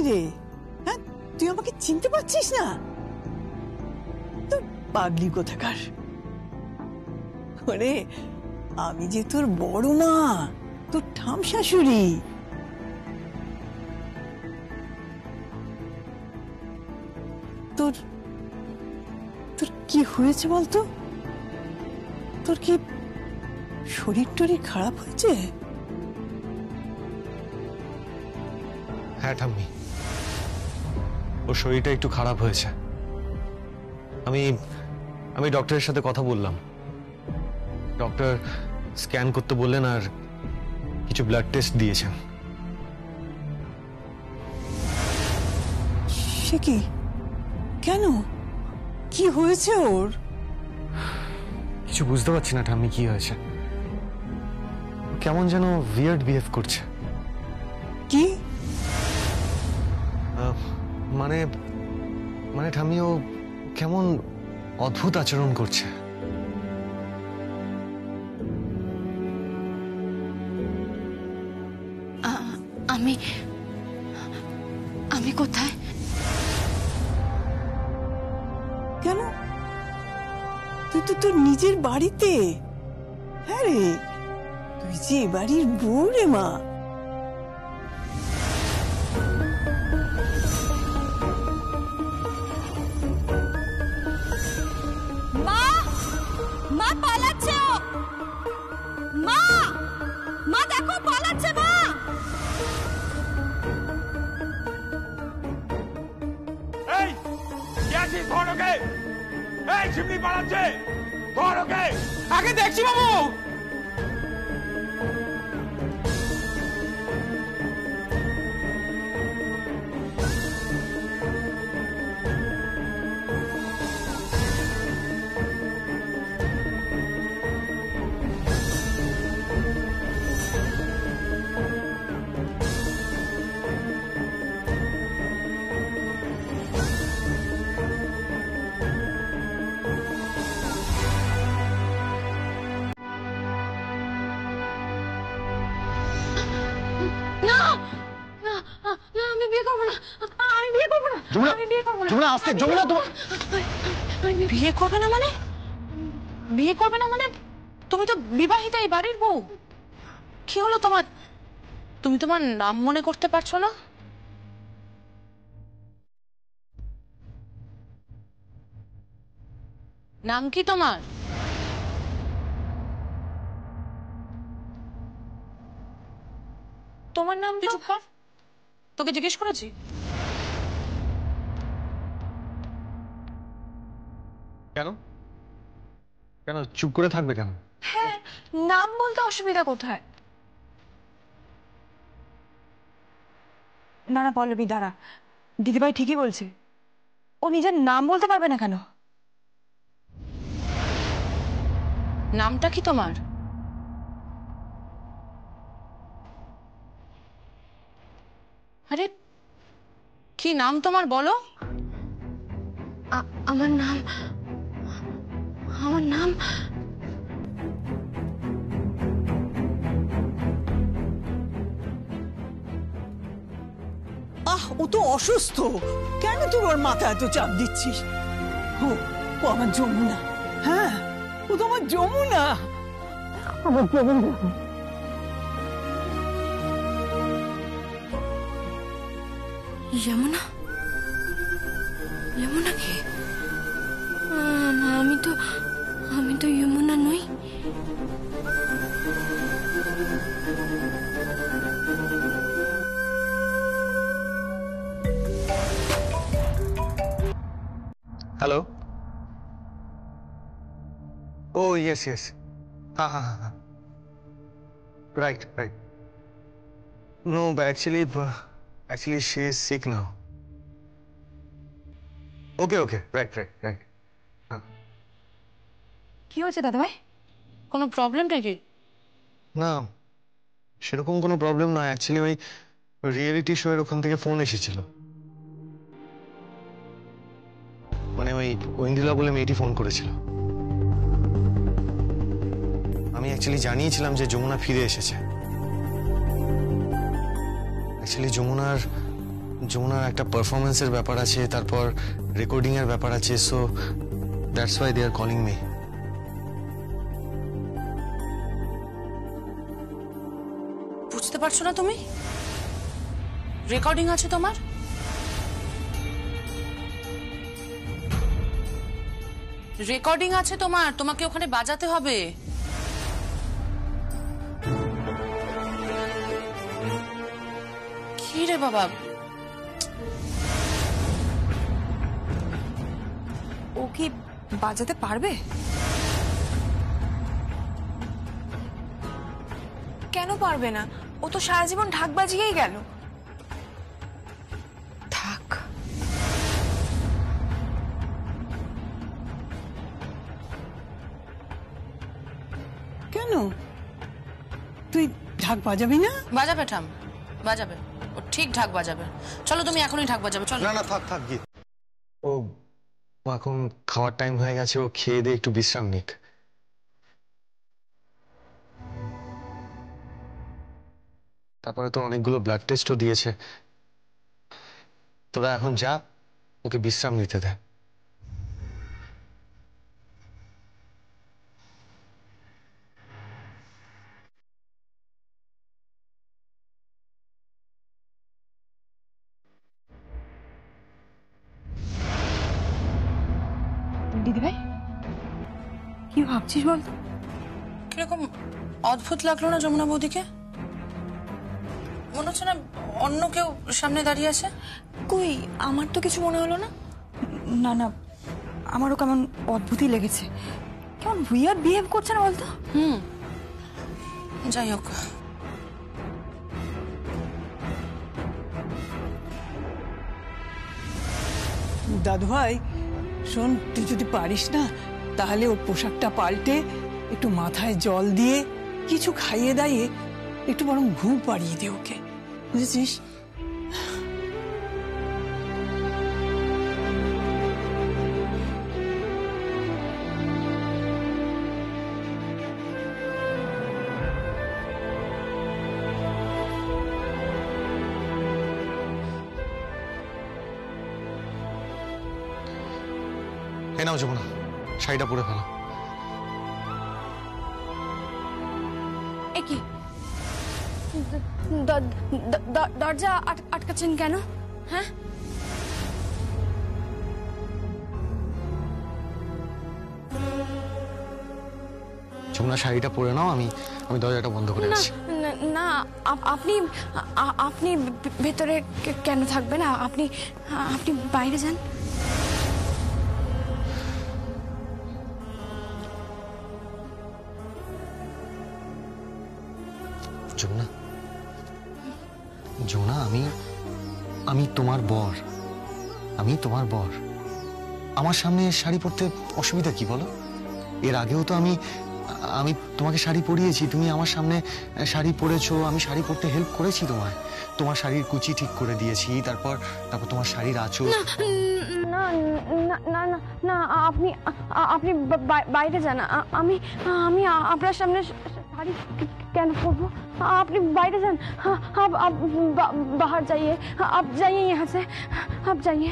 রে? হ্যাঁ, তুই আমাকে চিনতে পারছিস না? তোর পাগলি কোথাকার। ওরে, আমি যে তোর বড় মা, তোর ঠাম শাশুড়ি। তোর তোর কি হয়েছে বলতো? তোর কি শরীর টরীর খারাপ হয়েছে? হ্যাঁ ঠাম্মি, ওর শরীরটা একটু খারাপ হয়েছে। আমি ডক্টরের সাথে কথা বললাম। ডক্টর স্ক্যান করতে বললেন আর কিছু ব্লাড টেস্ট দিয়েছেন। সে কি? কেন? কি হয়েছে ওর? কিছু বুঝতে পারছি না ঠাম্মি কি হয়েছে। কেমন যেন উইয়ার্ড বিহেভ করছে। কি? মানে মানে ঠাম্মি, ও কেমন অদ্ভুত আচরণ করছে। আমি কোথায়? কেন? তুই তো তোর নিজের বাড়িতে। হ্যাঁ রে, তুই যে বাড়ির বউ রে মা। মা, মা পালাচ্ছে ও। মা, মা দেখো পালাচ্ছে মা। এই কে আছিস? ধর ওকে। এই শিবলি পালাচ্ছে, ধর ওকে। আগে দেখছি বাবু। আমি বিয়ে করবো না। আমি বিয়ে করবো না। আমি বিয়ে করবো না। যমুনা, আস্তে। যমুনা, তোমার বিয়ে করবে না মানে? বিয়ে করবে না মানে? তুমি তো বিবাহিতা, এই বাড়ির বউ। কি হলো তোমার? তুমি তোমার নাম মনে করতে পারছো না? নাম কি তোমার? তোমার নাম? চুপ কর, তোকে জিজ্ঞেস করেছি। কেন কেন চুপ করে থাকবে কেন? হ্যাঁ, নাম বলতে অসুবিধা কোথায়? না না পল্লবী, দাঁড়া। দিদিভাই ঠিকই বলছে, ও নিজের নাম বলতে পারবে না কেন? নামটা কি তোমার? আরে কি নাম তোমার বলো? আমার নাম ও তো অসুস্থ, কেন তুই ওর মাথায় এত চাপ দিচ্ছিস? ও ও আমার যমুনা। হ্যাঁ, ও তো আমার যমুনা। আমার যমুনা। যমুনা? যমুনা কে? আমি তো যমুনা নই। हेलो। Oh yes yes। हाँ। Right। No, but actually she is sick now। Okay। Right। हाँ। কি হয়েছে দাদাভাই? কোনো প্রবলেম নাকি? না, সেরকম কোনো প্রবলেম না। অ্যাকচুয়ালি ওই রিয়েলিটি শো এর ওখান থেকে ফোন এসেছিল। মানে ওই ঐন্দ্রিলা বলে মেয়েটি ফোন করেছিল। আমি অ্যাকচুয়ালি জানিয়েছিলাম যে যমুনা ফিরে এসেছে। অ্যাকচুয়ালি যমুনার যমুনার একটা পারফরমেন্সের ব্যাপার আছে, তারপর রেকর্ডিং এর ব্যাপার আছে, so that's why they are calling me. বুঝতে পারছো না তুমি? রেকর্ডিং আছে তোমার, রেকর্ডিং আছে তোমার, তোমাকে ওখানে বাজাতে হবে। কি রে বাবা, ও কি বাজাতে পারবে? কেন পারবে না? ও তো সারা জীবন ঢাক বাজিয়েই গেল। ঢাক? কেন তুই ঢাক বাজাবি না? বাজাবে ঠাম, বাজাবে, ও ঠিক ঢাক বাজাবে। চলো তুমি এখনই ঢাক বাজাবে, চলো। না না, থাক থাক গিয়ে, ও এখন খাওয়ার টাইম হয়ে গেছে, ও খেয়ে দিয়ে একটু বিশ্রাম নিক। তারপরে তো অনেকগুলো ব্লাড টেস্টও দিয়েছে। তোরা এখন যা, ওকে বিশ্রাম নিতে দে। দিদিভাই কি ভাবছিস বলতো? কিরকম অদ্ভুত লাগলো না যমুনা বৌদিকে? মনে হচ্ছে না অন্য কেউ সামনে দাঁড়িয়ে আছে? কই, আমার তো কিছু মনে হলো না। না না, আমারও কেমন অদ্ভুতই লেগেছে। কেমন উইয়ার্ড বিহেভ করছে না বলতো? যাই হোক, দাদু ভাই শোন, তুই যদি পারিস না তাহলে ওর পোশাকটা পাল্টে একটু মাথায় জল দিয়ে কিছু খাইয়ে দাইয়ে একটু বরং ঘুম পাড়িয়ে দে ওকে, বুঝেছিস? এ নাও যমুনা, শাড়িটা পরে ফেলো। এ কি, দরজা আটকাচ্ছেন কেন? হ্যাঁ, যমুনা শাড়িটা পরে নাও, আমি দরজাটা বন্ধ করে আসছি। না, আপনি আপনি ভেতরে কেন থাকবেন? আপনি বাইরে যান। যমুনা, যমুনা, আমি তোমার বর, আমার সামনে শাড়ি পরতে অসুবিধা কি বলো? এর আগেও তো আমি তোমাকে শাড়ি পরিয়েছি, তুমি আমার সামনে শাড়ি পরেছো, আমি শাড়ি পরতে হেল্প করেছি তোমার শাড়ির কুচি ঠিক করে দিয়েছি, তারপর তোমার শাড়ির আঁচল। না না না না না, আপনি বাইরে যান। আমি আপনার সামনে শাড়ি কেন পরবো? আপনি বাইরে যান। आप बाहर जाइए, आप जाइए यहाँ से, आप जाइए।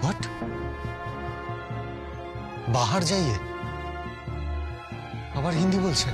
व्हाट? बाहर जाइए? আবার হিন্দি বলছে?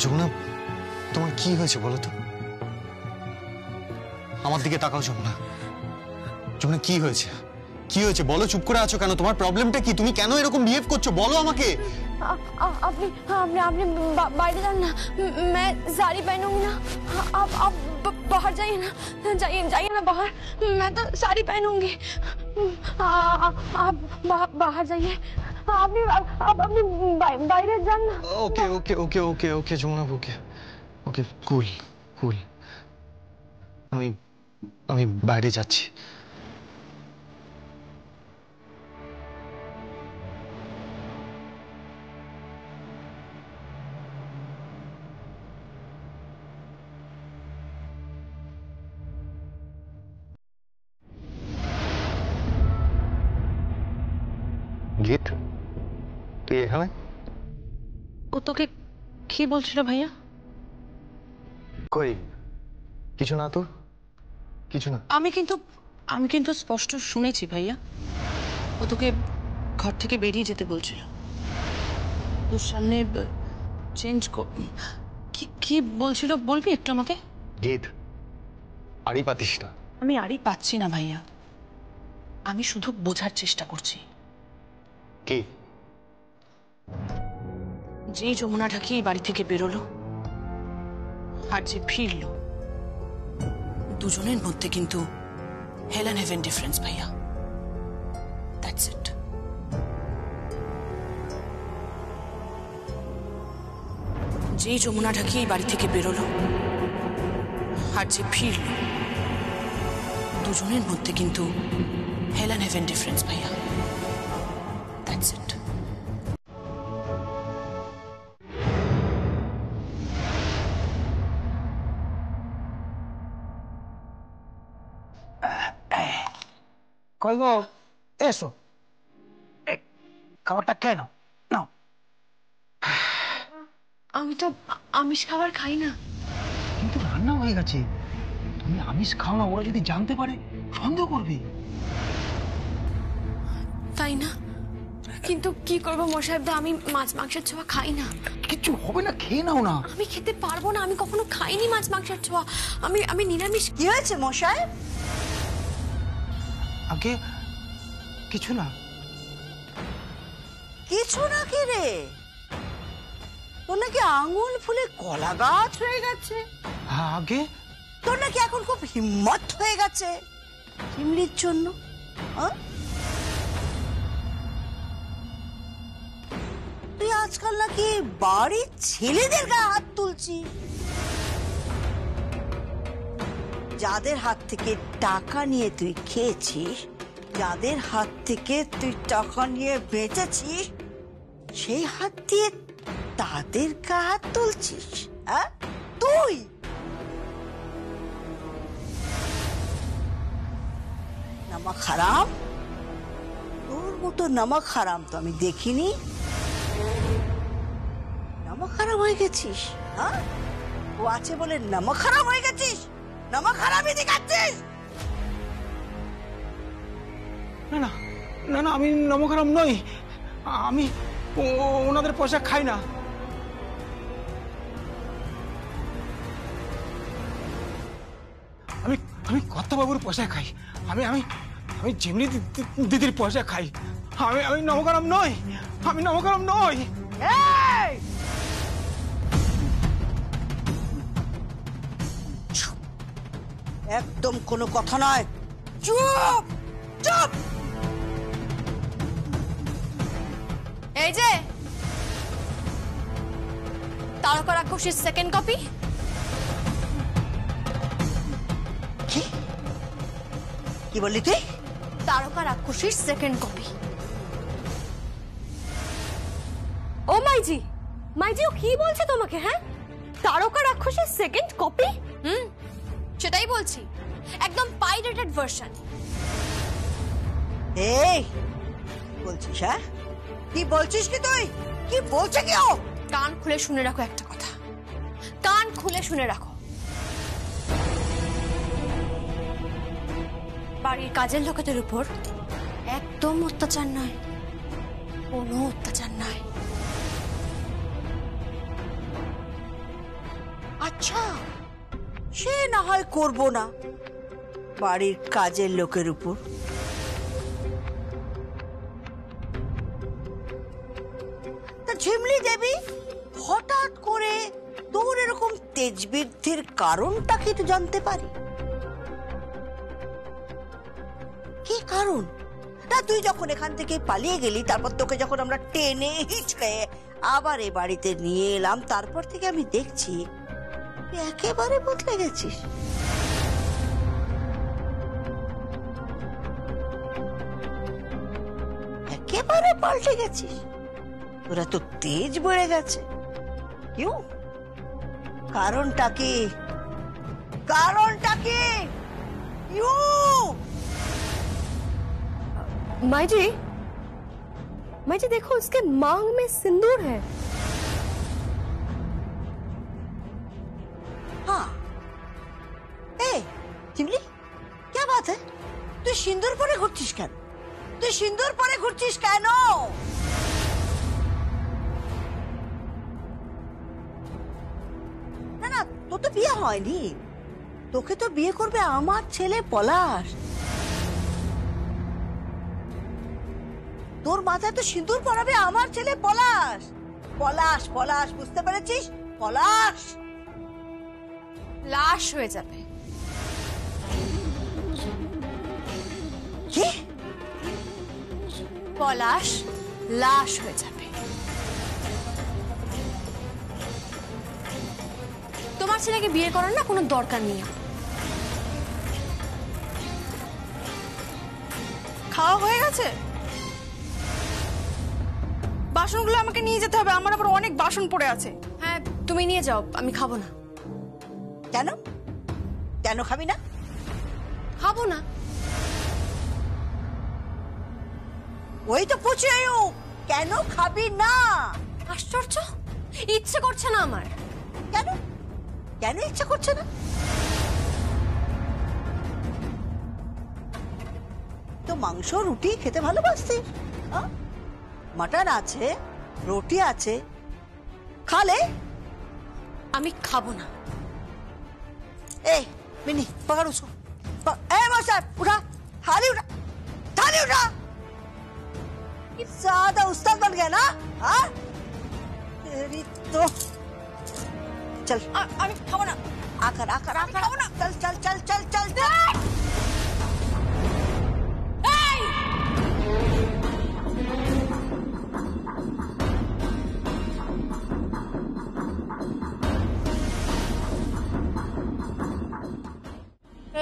যমুনা, তোমার কি হয়েছে বলো তো? আমার দিকে তাকাও যমুনা। যমুনা, কি হয়েছে বলো? চুপ করে আছো কেন? তোমার প্রবলেমটা কি? তুমি কেন এরকম বিহেভ করছো বলো আমাকে। আপনি আপনি বাইরে যান না, मैं साड़ी पहनूंगी ना। आप बाहर जाइए ना, जाइए ना बाहर, मैं तो साड़ी पहनूंगी। आप बाहर जाइए, আপনি বাইরে যান না। ওকে ওকে ওকে ওকে ওকে যমুনা, ওকে ওকে, কুল কুল, আমি বাইরে যাচ্ছি। জিৎ, তুই এখানে? ও তোকে কি বলছিল ভাইয়া? কই কিছু না, তোর কিছু না। আমি কিন্তু স্পষ্ট শুনেছি ভাইয়া, ও তোকে ঘর থেকে বেরিয়ে যেতে বলছিল। তোর সামনে চেঞ্জ কি বলছিল বলবি একটু আমাকে? জিৎ, আড়ি পাতিস না। আমি আরই পাচ্ছি না ভাইয়া, আমি শুধু বোঝার চেষ্টা করছি। কি? যেই যমুনা ঢাকি এই বাড়ি থেকে বেরোলো আর যে ফিরলো, দুজনের মধ্যে কিন্তু হেল এন্ড হেভেন ডিফারেন্স ভাইয়া। That's it. যেই যমুনা ঢাকি এই বাড়ি থেকে বেরোলো আর যে ফিরলো, দুজনের মধ্যে কিন্তু হেল এন্ড হেভেন ডিফারেন্স ভাইয়া। That's it. কই গো, এসো। খাবারটা কেন নাও। আমি তো আমিষ খাবার খাই না। কিন্তু রান্না হয়ে গেছে, তুমি আমিষ খাও না, ওরা যদি জানতে পারে সন্দেহ করবে। তাই না? কিন্তু কি করবো মশাইদা, আমি মাছ মাংসের ছোঁয়া খাই না। কিচ্ছু হবে না, খেয়ে নাও না। আমি খেতে পারবো না, আমি কখনো খাইনি মাছ মাংসের ছোঁয়া। আমি নিরামিষ। কি হয়েছে মশাই? আগে কিছু না। কিছু না কি রে? তোর নাকি আঙুল ফুলে কলা গাছ হয়ে গেছে। আগে তোর নাকি এখন খুব হিম্মত হয়ে গেছে চিমড়ির জন্য। তুই আজকাল নাকি বাড়ির ছেলেদের গায়ে হাত তুলছিস, যাদের হাত থেকে টাকা নিয়ে তুই খেয়েছিস, যাদের হাত থেকে তুই টাকা নিয়ে বেঁচেছিস, সেই হাত দিয়ে তাদের গায়ে হাত তুলছিস। হ্যাঁ, তুই নামক হারাম, তোর মতো নামক হারাম তো আমি দেখিনি। নামক হারাম হয়ে গেছিস। হ্যাঁ, ও আছে বলে নামক হারাম হয়ে গেছিস, নামক হারামই দেখাচ্ছিস। না না না না, আমি নমকারাম নই। আমি ওনাদের পয়সা খাই না। আমি আমি কর্তাবাবুর পয়সা খাই। আমি আমি আমি যেমনি দিদির পয়সা খাই। আমি নমকারাম নই, আমি নমকারাম নই। এই! একদম কোনো কথা নয়, চুপ চুপ। এই যে তারকা রাক্ষসীর সেকেন্ড কপি। কি কি বললি তুই? তারকা রাক্ষসীর সেকেন্ড কপি। ও মাইজি, মাইজি ও কি বলছে তোমাকে? হ্যাঁ, তারকা রাক্ষসীর সেকেন্ড কপি? সেটাই বলছি, একদম পাইরেটেড ভার্সন। এই বলছিস? হ্যাঁ, কি বলছিস? কি তুই কি বলছে? কি ও? কান খুলে শুনে রাখো একটা কথা, কান খুলে শুনে রাখো। বাড়ির কাজের লোকেদের উপর একদম অত্যাচার নয়, কোনো অত্যাচার নয়। আচ্ছা, সে না হয় করবো না বাড়ির কাজের লোকের উপর। তা ঝিমলি দেবী হঠাৎ করে তোর এরকম তেজবৃদ্ধির কারণটা কি তো জানতে পারি? কি কারণ? না, তুই যখন এখান থেকে পালিয়ে গেলি, তারপর তোকে যখন আমরা টেনে হিচড়ে আবার এ বাড়িতে নিয়ে এলাম, তারপর থেকে আমি দেখছি তুই একেবারে বদলে গেছিস। একেবারে পাল্টে গেছিস, তোরা তো তেজ বেড়ে গেছে। কিউ? কারণটা কি? কারণটা কি? ইউ মাইজি, माँ जी देखो, उसके मांग में सिंदूर है। हाँ। ए চিমলি, क्या बात है? তুই সিঁদুর পরে ঘুরছিস কেন? তুই সিঁদুর পরে ঘুরছিস কেন? না না, তোর তো বিয়ে হয়নি। তোকে তো বিয়ে করবে আমার ছেলে পলাশ। তোর মাথায় তো সিঁদুর পরাবে আমার ছেলে পলাশ। পলাশ পলাশ, বুঝতে পেরেছিস? পলাশ লাশ হয়ে যাবে। কি? পলাশ লাশ হয়ে যাবে। তোমার ছেলেকে বিয়ে করার না কোনো দরকার নেই। খাওয়া হয়ে গেছে? বাসনগুলো আমাকে নিয়ে যেতে হবে, আমার আবার অনেক বাসন পড়ে আছে। হ্যাঁ তুমি নিয়ে যাও, আমি খাবো না। কেন? কেন খাবি না? খাবো না। ওই তো পুছে কেন খাবি না? আশ্চর্য, ইচ্ছে করছে না আমার। কেন? কেন ইচ্ছা করছে না? তো মাংস রুটি খেতে ভালোবাসতিস, মাটন আছে, রুটি আছে, খালে। আমি খাবো না। ए मिनी पकड़ उसको। ए साहब उठा, थाली उठा, थाली उठा। ज्यादा उस्ताद बन गया ना? हाँ तेरी तो चल। আমি খাবো না। आकर आकर आकर खाओ ना। चल चल चल चल चल चल।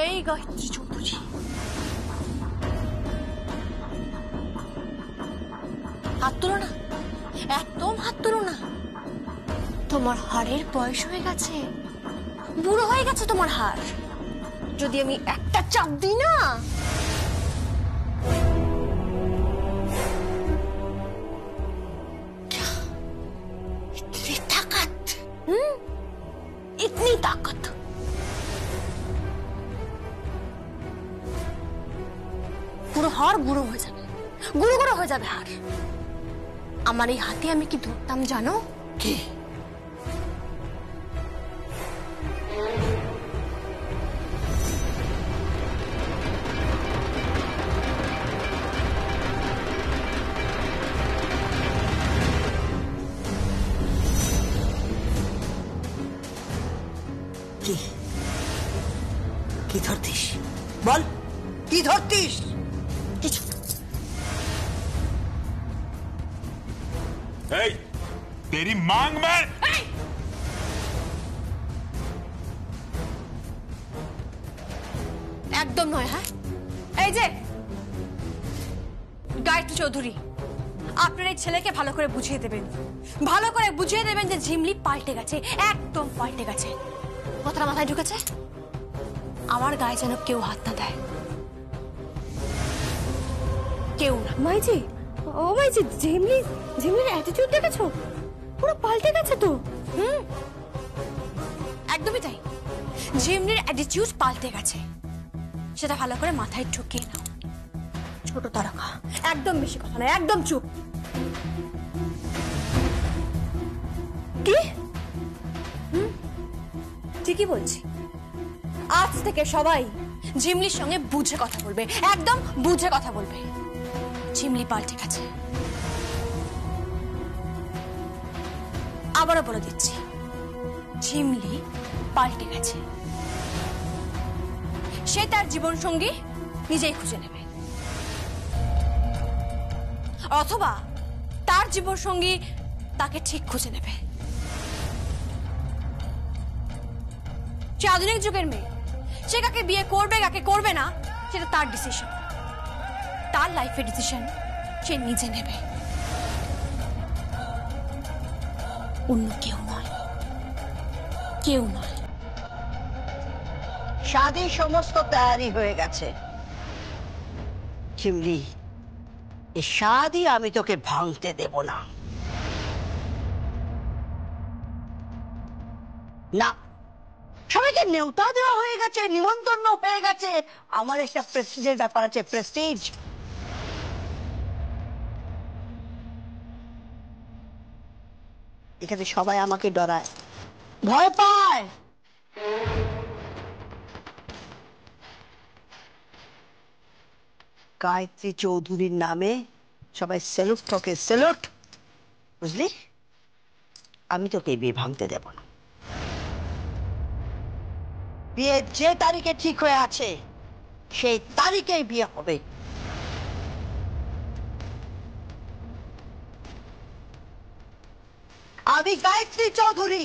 এই গায়ত্রী চৌধুরী, হাত তুলো না, একদম হাত তুলো না। তোমার হাড়ের বয়স হয়ে গেছে, বুড়ো হয়ে গেছে তোমার হাড়। যদি আমি একটা চাপ দিই না, ইতনি তাকত, ইতনি তাকত। পুরো হাড় বুড়ো হয়ে যাবে, গুঁড়ো গুঁড়ো হয়ে যাবে হাড়। আমার এই হাতে আমি কি ধরতাম জানো? কি? কি? কি ধরতিস? বল, কি ধরতিস? কিছু ए, तेरी मांग में একদম নয়। হ্যাঁ এই যে গায়ত্রী চৌধুরী, আপনার এই ছেলেকে ভালো করে বুঝিয়ে দেবেন, ভালো করে বুঝিয়ে দেবেন যে ঝিমলি পাল্টে গেছে, একদম পাল্টে গেছে। কথাটা মাথায় ঢুকেছে? আমার গায়ে যেন কেউ হাত না দেয়, কেউ না। মাইজি, ও মাইজি, ঝিমলির অ্যাটিটিউড দেখেছো? পুরো পাল্টে গেছে তো। একদমই তাই, ঝিমলির অ্যাটিটিউড পাল্টে গেছে, সেটা ভালো করে মাথায় ঢুকিয়ে নাও। ছোট তারকা, একদম বেশি কথা নয়, একদম চুপ। কি? ঠিকই বলছি, আজ থেকে সবাই ঝিমলির সঙ্গে বুঝে কথা বলবে, একদম বুঝে কথা বলবে। ঝিমলি পাল্টে গেছে, আবারও বলে দিচ্ছি, ঝিমলি পাল্টে গেছে। সে তার জীবন সঙ্গী নিজেই খুঁজে নেবে, অথবা তার জীবন সঙ্গী তাকে ঠিক খুঁজে নেবে। সে আধুনিক যুগের মেয়ে, সে কাকে বিয়ে করবে কাকে করবে না সেটা তার ডিসিশন, তার লাইফের ডিসিশন সে নিজে নেবে, অন্য কেউ নয়, কেউ নয়। शादी समस्त तैयारी हो गए चिमली এ শাদি আমি তোকে ভাঙতে দেব না। না, সবাইকে নেওতা দেওয়া হয়ে গেছে, নিমন্ত্রণ হয়ে গেছে, আমার একটা প্রেস্টিজের ব্যাপার আছে, প্রেস্টিজ। এখানে সবাই আমাকে ডরায়, ভয় পায়। গায়ত্রী চৌধুরীর নামে সবাই স্যালুট তোকে, স্যালুট, বুঝলি? আমি তোকে বিয়ে ভাঙতে দেব না। বিয়ে যে তারিখে ঠিক হয়ে আছে সেই তারিখেই বিয়ে হবে। আমি গায়ত্রী চৌধুরী,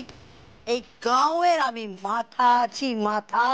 এই গাঁওয়ের আমি মাথা আছি, মাথা।